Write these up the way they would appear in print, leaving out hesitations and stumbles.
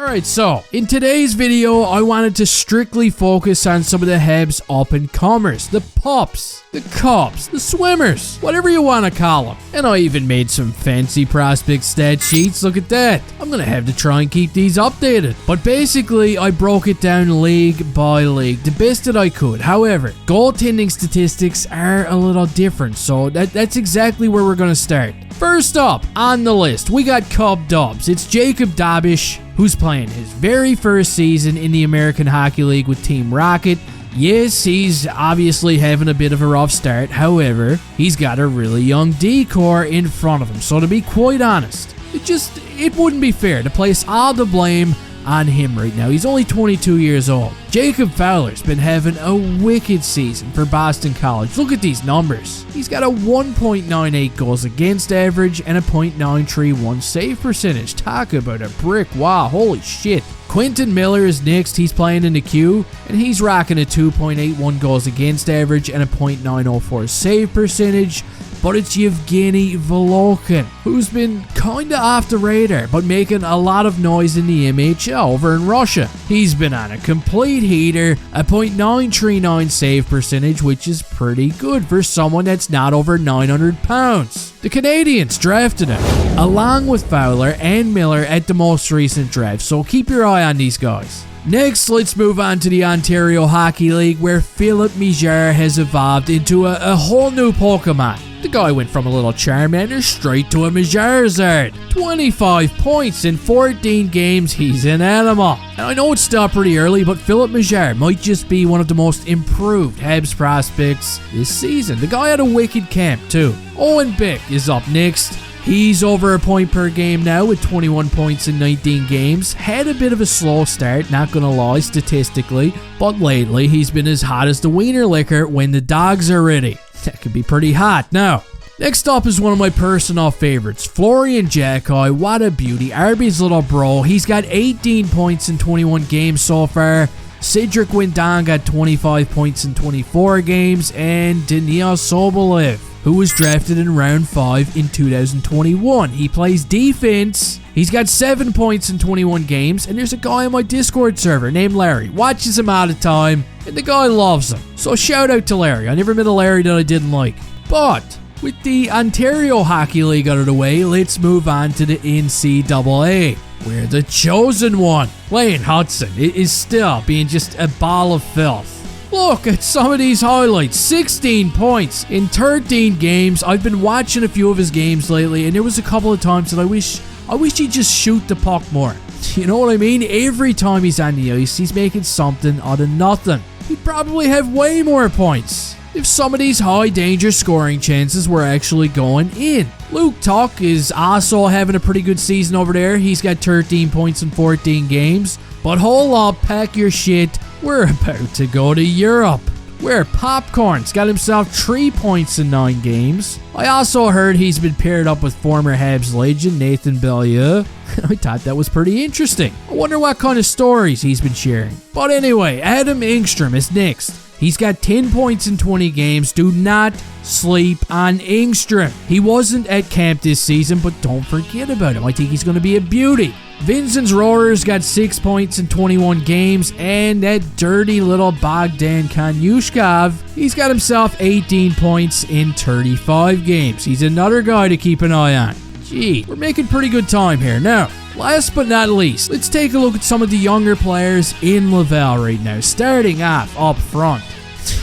Alright, so in today's video, I wanted to strictly focus on some of the Habs up-and-comers, the pups, the cubs, the swimmers, whatever you want to call them. And I even made some fancy prospect stat sheets, look at that. I'm gonna have to try and keep these updated. But basically, I broke it down league by league, the best that I could. However, goaltending statistics are a little different, so that's exactly where we're gonna start. First up on the list, we got Cub Dubs. It's Jacob Dabish, who's playing his very first season in the American Hockey League with Team Rocket. Yes, he's obviously having a bit of a rough start. However, he's got a really young D-core in front of him. So to be quite honest, it wouldn't be fair to place all the blame on him right now. He's only 22 years old. Jacob Fowler's been having a wicked season for Boston College. Look at these numbers. He's got a 1.98 goals against average and a .931 save percentage. Talk about a brick. Wow, holy shit. Quentin Miller is next. He's playing in the queue, and he's rocking a 2.81 goals against average and a .904 save percentage. But it's Yevgeny Volokhin, who's been kinda off the radar, but making a lot of noise in the MHL over in Russia. He's been on a complete heater, a .939 save percentage, which is pretty good for someone that's not over 900 pounds. The Canadians drafted him, along with Fowler and Miller at the most recent draft, so keep your eye on these guys. Next, let's move on to the Ontario Hockey League, where Philip Mijar has evolved into a whole new Pokemon. The guy went from a little Charmander straight to a Majarzard. 25 points in 14 games, he's an animal. And I know it's still pretty early, but Philip Mijar might just be one of the most improved Habs prospects this season. The guy had a wicked camp too. Owen Bick is up next. He's over a point per game now with 21 points in 19 games. Had a bit of a slow start, not gonna lie, statistically, but lately he's been as hot as the wiener liquor when the dogs are ready. That could be pretty hot. Now, next up is one of my personal favorites, Florian Jacki. What a beauty. Arby's little bro. He's got 18 points in 21 games so far. Cedric Windon got 25 points in 24 games. And Daniil Sobolev, who was drafted in round 5 in 2021. He plays defense. He's got 7 points in 21 games, and there's a guy on my Discord server named Larry. Watches him all the time, and the guy loves him. So shout out to Larry. I never met a Larry that I didn't like. But with the Ontario Hockey League out of the way, let's move on to the NCAA, where the chosen one, Lane Hudson, is still being just a ball of filth. Look at some of these highlights. 16 points in 13 games. I've been watching a few of his games lately, and there was a couple of times that I wish he'd just shoot the puck more. You know what I mean? Every time he's on the ice, he's making something out of nothing. He'd probably have way more points if some of these high danger scoring chances were actually going in. Luke Tuck is also having a pretty good season over there. He's got 13 points in 14 games. But hold up, pack your shit. We're about to go to Europe, where Popcorn's got himself 3 points in 9 games. I also heard he's been paired up with former Habs legend Nathan Beaulieu. I thought that was pretty interesting. I wonder what kind of stories he's been sharing. But anyway, Adam Engstrom is next. He's got 10 points in 20 games. Do not sleep on Engstrom. He wasn't at camp this season, but don't forget about him. I think he's going to be a beauty. Vincent's Roarer's got 6 points in 21 games, and that dirty little Bogdan Konyushkov, he's got himself 18 points in 35 games. He's another guy to keep an eye on. Gee, we're making pretty good time here. Now, last but not least, let's take a look at some of the younger players in Laval right now. Starting off up front,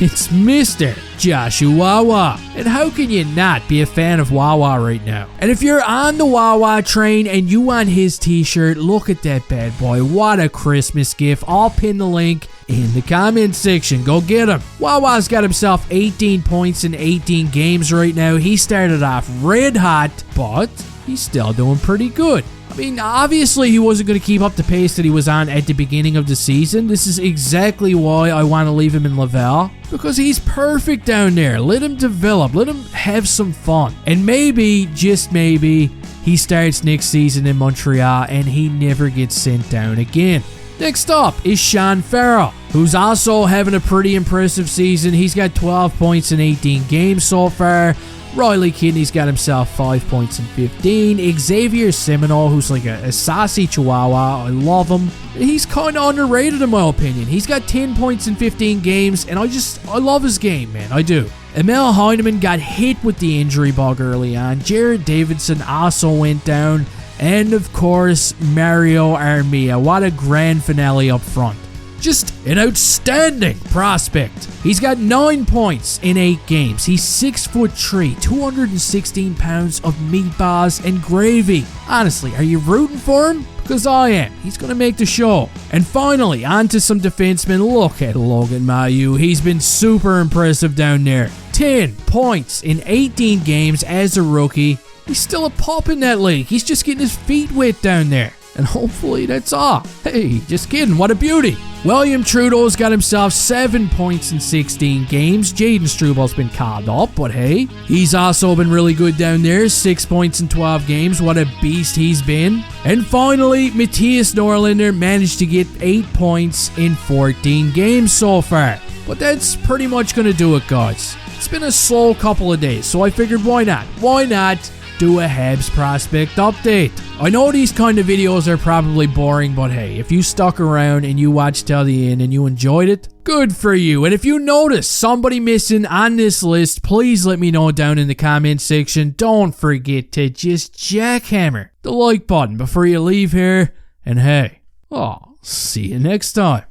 it's Mr. Joshua Wawa. And how can you not be a fan of Wawa right now? And if you're on the Wawa train and you want his t-shirt, look at that bad boy. What a Christmas gift. I'll pin the link in the comment section. Go get him. Wawa's got himself 18 points in 18 games right now. He started off red hot, but he's still doing pretty good. I mean, obviously he wasn't going to keep up the pace that he was on at the beginning of the season. This is exactly why I want to leave him in Laval, because he's perfect down there. Let him develop. Let him have some fun. And maybe, just maybe, he starts next season in Montreal and he never gets sent down again. Next up is Sean Farrell, who's also having a pretty impressive season. He's got 12 points in 18 games so far. Riley Kidney's got himself 5 points in 15. Xavier Seminole, who's like a sassy chihuahua. I love him. He's kind of underrated in my opinion. He's got 10 points in 15 games, and I love his game, man. I do. Emil Heineman got hit with the injury bug early on. Jared Davidson also went down. And of course, Mario Armia. What a grand finale up front. Just an outstanding prospect. He's got 9 points in 8 games. He's 6'3", 216 pounds of meatballs and gravy. Honestly, are you rooting for him? Because I am. He's going to make the show. And finally, on to some defensemen. Look at Logan Mailloux. He's been super impressive down there. 10 points in 18 games as a rookie. He's still a pup in that league. He's just getting his feet wet down there. And hopefully that's all. Hey, just kidding. What a beauty. William Trudeau's got himself 7 points in 16 games. Jaden Strubal's been called up, but hey, he's also been really good down there. 6 points in 12 games. What a beast he's been. And finally, Matthias Norlinder managed to get 8 points in 14 games so far. But that's pretty much going to do it, guys. It's been a slow couple of days, so I figured why not? Why not do a Habs prospect update? I know these kind of videos are probably boring, but hey, if you stuck around and you watched till the end and you enjoyed it, good for you. And if you notice somebody missing on this list, please let me know down in the comment section. Don't forget to just jackhammer the like button before you leave here. And hey, see you next time.